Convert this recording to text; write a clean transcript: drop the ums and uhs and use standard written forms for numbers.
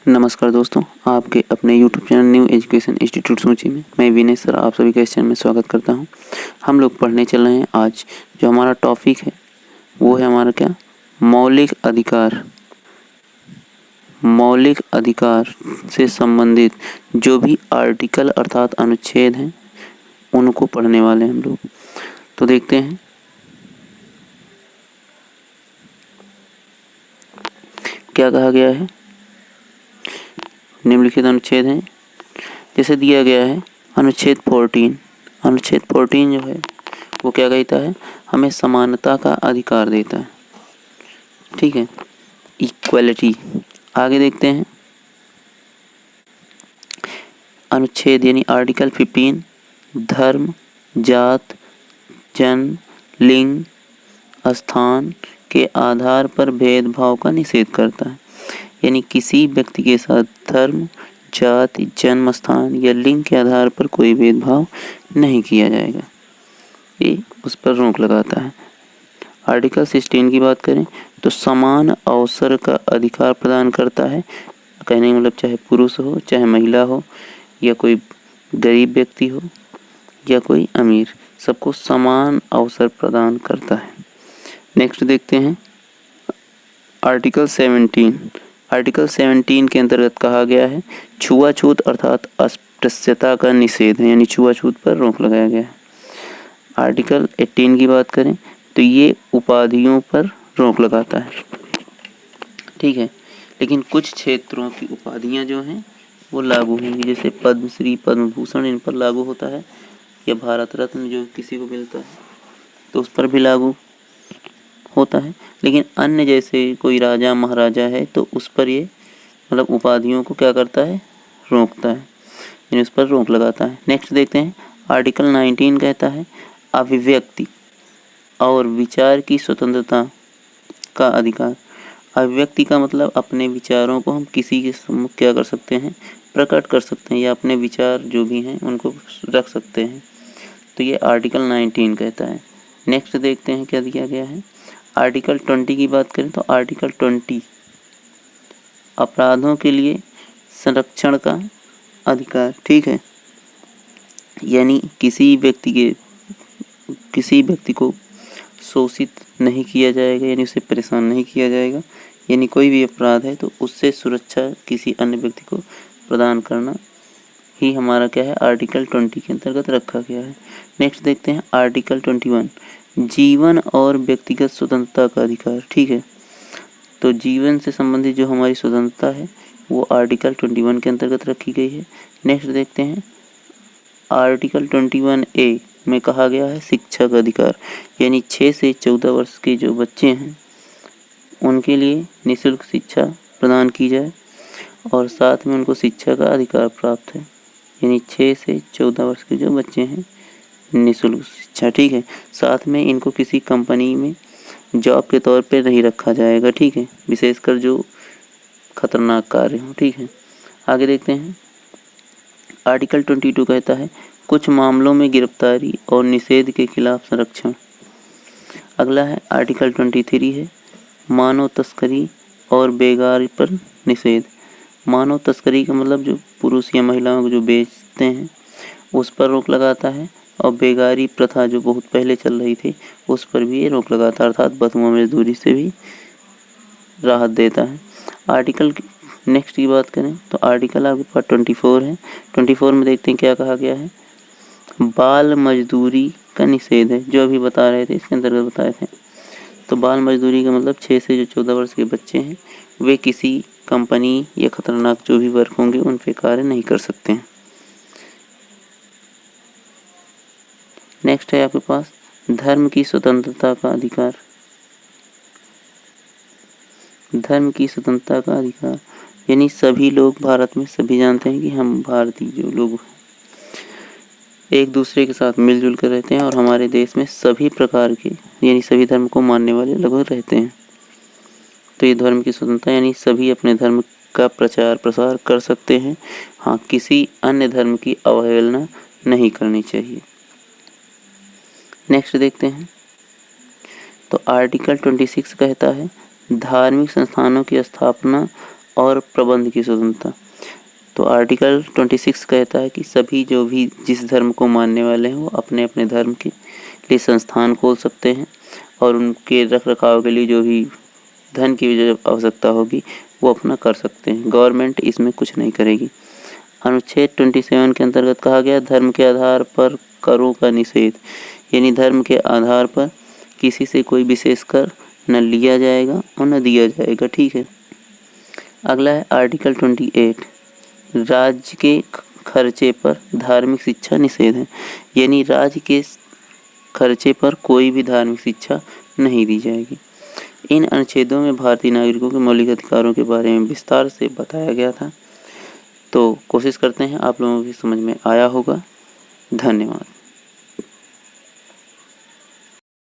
नमस्कार दोस्तों, आपके अपने YouTube channel new education institute सूची में मैं विनय सर आप सभी का इस चैनल में स्वागत करता हूं। हम लोग पढ़ने चल रहे हैं। आज जो हमारा टॉपिक है वो है हमारा क्या, मौलिक अधिकार। मौलिक अधिकार से संबंधित जो भी आर्टिकल अर्थात अनुच्छेद हैं उनको पढ़ने वाले हैं हम लोग। तो देखते हैं क्या कहा गया है। निम्नलिखित अनुच्छेद हैं, जैसे दिया गया है अनुच्छेद 14। अनुच्छेद 14 जो है वो क्या कहता है, हमें समानता का अधिकार देता है, ठीक है, इक्वलिटी। आगे देखते हैं अनुच्छेद यानी आर्टिकल 15, धर्म, जात, जन्म, लिंग, स्थान के आधार पर भेदभाव का निषेध करता है। यानी किसी व्यक्ति के साथ धर्म, जाति, जन्म स्थान या लिंग के आधार पर कोई भेदभाव नहीं किया जाएगा, ये उस पर रोक लगाता है। आर्टिकल 16 की बात करें तो समान अवसर का अधिकार प्रदान करता है। कहने का मतलब चाहे पुरुष हो, चाहे महिला हो, या कोई गरीब व्यक्ति हो या कोई अमीर, सबको समान अवसर प्रदान करता है। नेक्स्ट देखते हैं आर्टिकल 17। आर्टिकल 17 के अंतर्गत कहा गया है छुआछूत अर्थात अस्पृश्यता का निषेध है, यानी छुआछूत पर रोक लगाया गया है। आर्टिकल 18 की बात करें तो ये उपाधियों पर रोक लगाता है, ठीक है, लेकिन कुछ क्षेत्रों की उपाधियां जो हैं वो लागू होंगी, जैसे पद्मश्री, पद्म भूषण इन पर लागू होता है, या भारत रत्न जो किसी को मिलता है तो उस पर भी लागू होता है। लेकिन अन्य जैसे कोई राजा महाराजा है तो उस पर ये मतलब उपाधियों को क्या करता है, रोकता है, यानी उस पर रोक लगाता है। नेक्स्ट देखते हैं आर्टिकल 19 कहता है अभिव्यक्ति और विचार की स्वतंत्रता का अधिकार। अभिव्यक्ति का मतलब अपने विचारों को हम किसी के सम्मुख क्या कर सकते हैं, प्रकट कर सकते हैं, या अपने विचार जो भी हैं उनको रख सकते हैं, तो ये आर्टिकल 19 कहता है। नेक्स्ट देखते हैं क्या दिया गया है। आर्टिकल 20 की बात करें तो आर्टिकल 20 अपराधों के लिए संरक्षण का अधिकार, ठीक है, यानी किसी व्यक्ति को शोषित नहीं किया जाएगा, यानी उसे परेशान नहीं किया जाएगा, यानी कोई भी अपराध है तो उससे सुरक्षा किसी अन्य व्यक्ति को प्रदान करना ही हमारा क्या है, आर्टिकल 20 के अंतर्गत रखा गया है। नेक्स्ट देखते हैं आर्टिकल 21 जीवन और व्यक्तिगत स्वतंत्रता का अधिकार, ठीक है, तो जीवन से संबंधित जो हमारी स्वतंत्रता है वो आर्टिकल 21 के अंतर्गत रखी गई है। नेक्स्ट देखते हैं आर्टिकल 21A में कहा गया है शिक्षा का अधिकार, यानी 6 से 14 वर्ष के जो बच्चे हैं उनके लिए निःशुल्क शिक्षा प्रदान की जाए और साथ में उनको शिक्षा का अधिकार प्राप्त है, यानी 6 से 14 वर्ष के जो बच्चे हैं निःशुल्क शिक्षा, ठीक है, साथ में इनको किसी कंपनी में जॉब के तौर पे नहीं रखा जाएगा, ठीक है, विशेषकर जो खतरनाक कार्य हो, ठीक है। आगे देखते हैं आर्टिकल 22 कहता है कुछ मामलों में गिरफ्तारी और निषेध के खिलाफ संरक्षण। अगला है आर्टिकल 23 है मानव तस्करी और बेगारी पर निषेध। मानव तस्करी का मतलब जो पुरुष या महिलाओं को जो बेचते हैं उस पर रोक लगाता है, और बेगारी प्रथा जो बहुत पहले चल रही थी उस पर भी ये रोक लगाता है, अर्थात बदमुआ मजदूरी से भी राहत देता है। आर्टिकल नेक्स्ट की बात करें तो आर्टिकल आपके पास 24 है। 24 में देखते हैं क्या कहा गया है, बाल मजदूरी का निषेध है, जो अभी बता रहे थे इसके अंतर्गत बताए थे। तो बाल मजदूरी का मतलब 6 से जो 14 वर्ष के बच्चे हैं वे किसी कंपनी या खतरनाक जो भी वर्क होंगे उन पे कार्य नहीं कर सकते हैं। नेक्स्ट है आपके पास धर्म की स्वतंत्रता का अधिकार। धर्म की स्वतंत्रता का अधिकार यानी सभी लोग भारत में, सभी जानते हैं कि हम भारतीय जो लोग एक दूसरे के साथ मिलजुल कर रहते हैं और हमारे देश में सभी प्रकार के यानी सभी धर्म को मानने वाले लगभग रहते हैं। तो ये धर्म की स्वतंत्रता यानी सभी अपने धर्म का प्रचार प्रसार कर सकते हैं, हाँ, किसी अन्य धर्म की अवहेलना नहीं करनी चाहिए। नेक्स्ट देखते हैं तो आर्टिकल 26 कहता है धार्मिक संस्थानों की स्थापना और प्रबंध की स्वतंत्रता। तो आर्टिकल 26 कहता है कि सभी जो भी जिस धर्म को मानने वाले हैं वो अपने अपने धर्म के लिए संस्थान खोल सकते हैं और उनके रख रखाव के लिए जो भी धन की जो आवश्यकता होगी वो अपना कर सकते हैं। गवर्नमेंट इसमें कुछ नहीं करेगी। अनुच्छेद 27 के अंतर्गत कहा गया धर्म के आधार पर करों का निषेध, यानी धर्म के आधार पर किसी से कोई विशेष कर न लिया जाएगा और न दिया जाएगा। ठीक है। अगला है आर्टिकल 28, राज्य के खर्चे पर धार्मिक शिक्षा निषेध है, यानी राज्य के खर्चे पर कोई भी धार्मिक शिक्षा नहीं दी जाएगी। इन अनुच्छेदों में भारतीय नागरिकों के मौलिक अधिकारों के बारे में विस्तार से बताया गया था। तो कोशिश करते हैं आप लोगों की समझ में आया होगा। धन्यवाद।